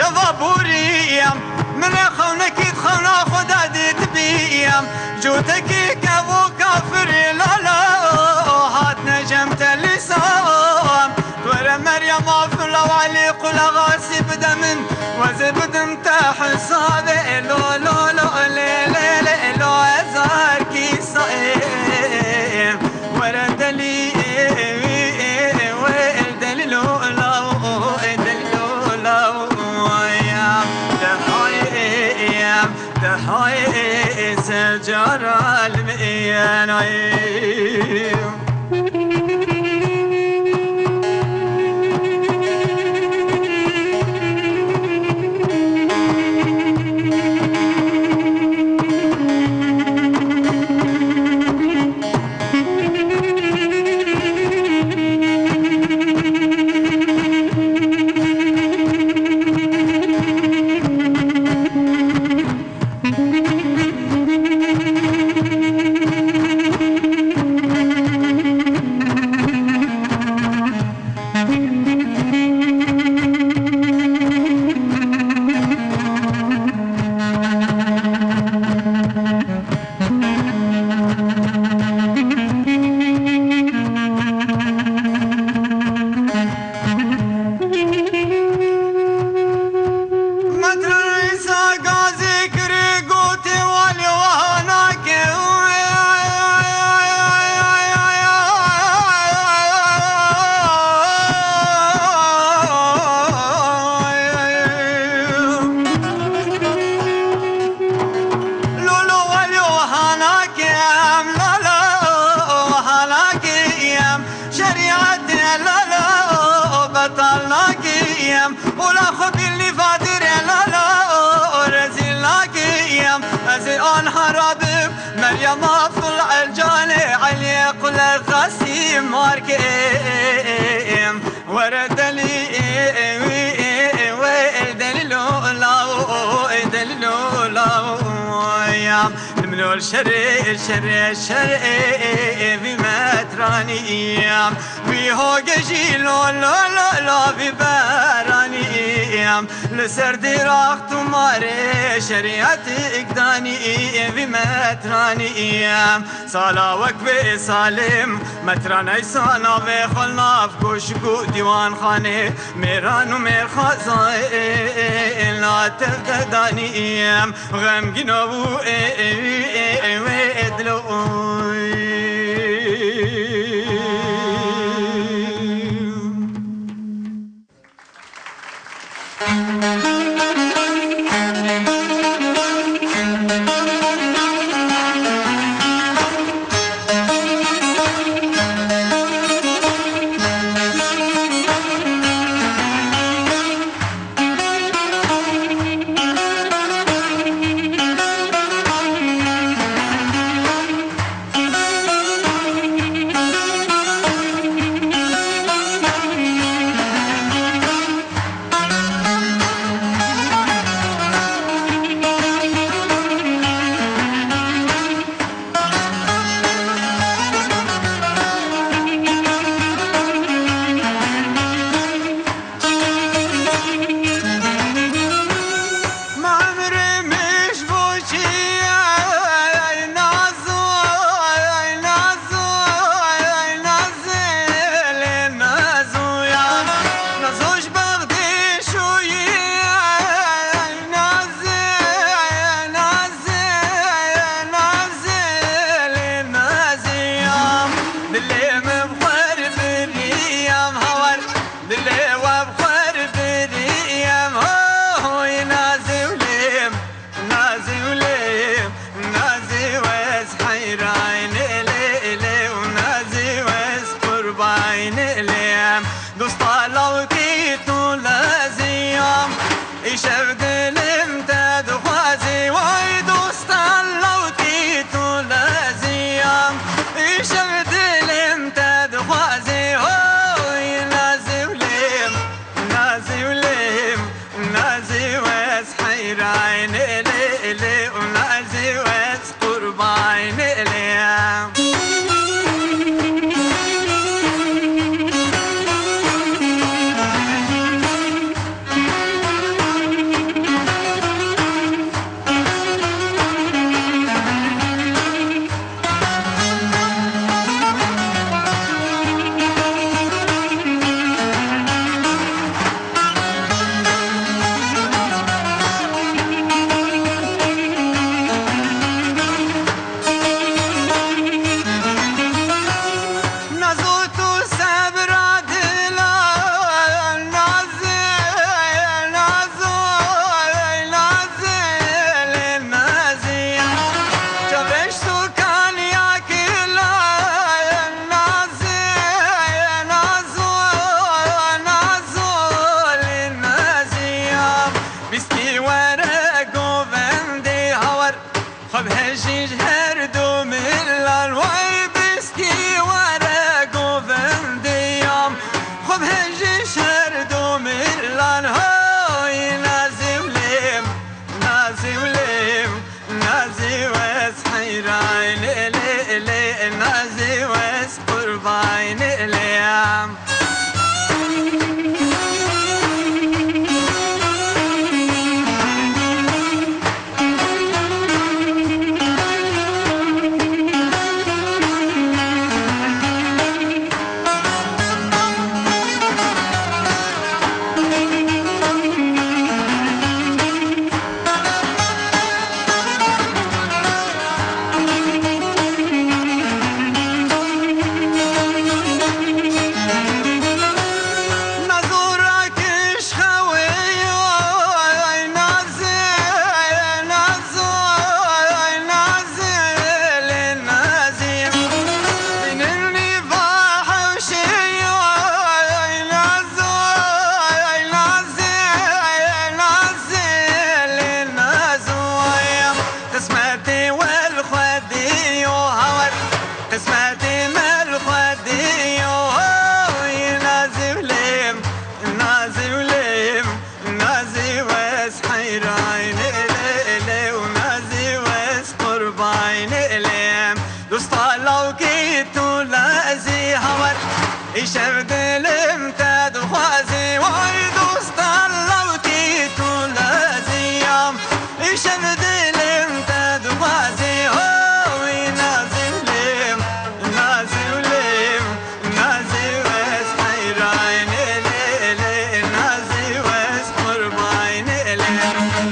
شفابوريم من خونك خونا خدا ديت بيم جوتك كابو كافر لا لا هات نجمت اللسان ورا مريم افلا وعلي قل غاسي بدمن وزبدم تحسابي لو لو لو لي لي لي لو ازاركي صايم ورا دلي هاي سجارة المئيان ولا خبي اللي فادر لا لا رزيل لاكيم أزيان حرابب مريم طلع الجاني علي قل القاسيم ماركيم ورد لي من الشر بمترانيم بيهو جيلو لا لا لا ببرانيم لسرد راخت ماري شريعتك داني بمترانيم صلاوك بسالم متراني سانا بخلنا بكوشكو ديوان خاني ميران ومير خزائن لا تبدانيم غم جنوبو إيشر دلم تدخوازي وي دوستان لوتي تولازيام إيشر دلم تدخوازي وي نازلم نازلم نازي وس حيرين ليلي نازي وس قربين ليلي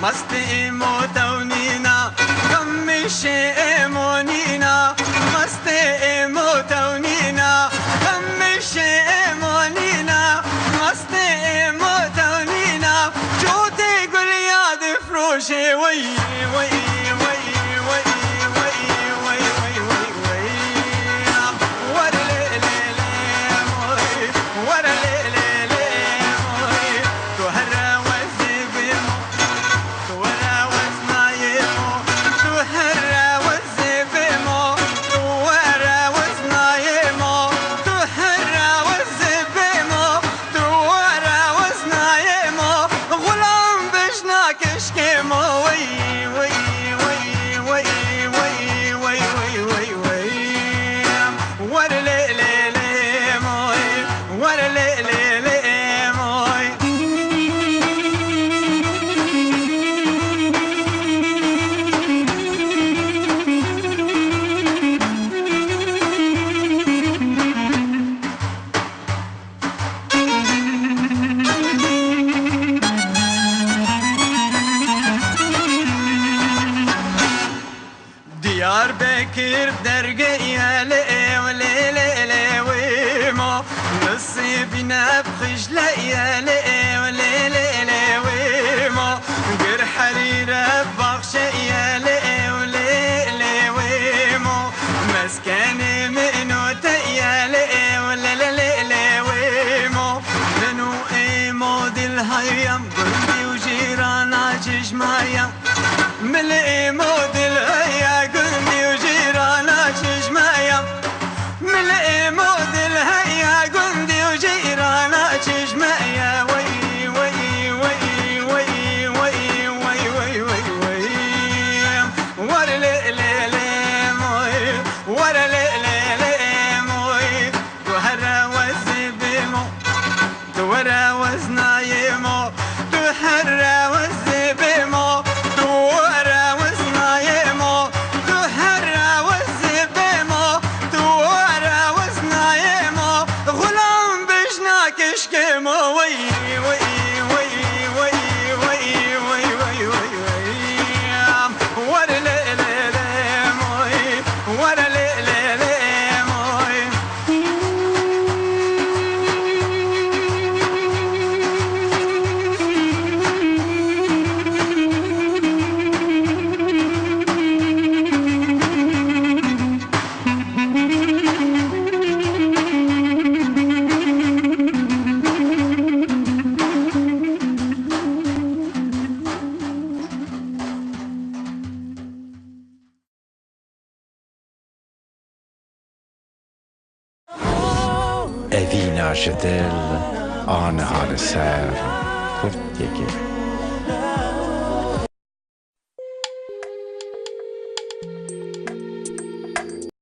مستي موتونينا كم الشيء مونينا مستي موتونينا كم الشيء مونينا مستي موتونينا جوتي قل يا دفروشي وي وي وي وي وي وي وي وي وي ورا لي لي لي موي ورا لي لي لي موي تهرى والزبيمو تهرى وزنايمو تهرى والزبيمو تهرى وزنايمو تهرى والزبيمو تهرى وزنايمو غلام بشناك اشكيمو وي وي وي وي وي وي وي وي وي ورا لي لي لي موي ورا لي لي لي موي ديار بكر درقية لي ولي لي لي ويمو نصيبنا بخجلية لي ولي لي لي ويمو قر حريرة بخشية لي ولي لي ويمو مسكني منو تيا لي ولي لي لي ويمو منو ايمو دي الهيام قلبي وجيران عجج مايا من الايمو دي الهيام اوی ناشدل آن حال سر کرد یکی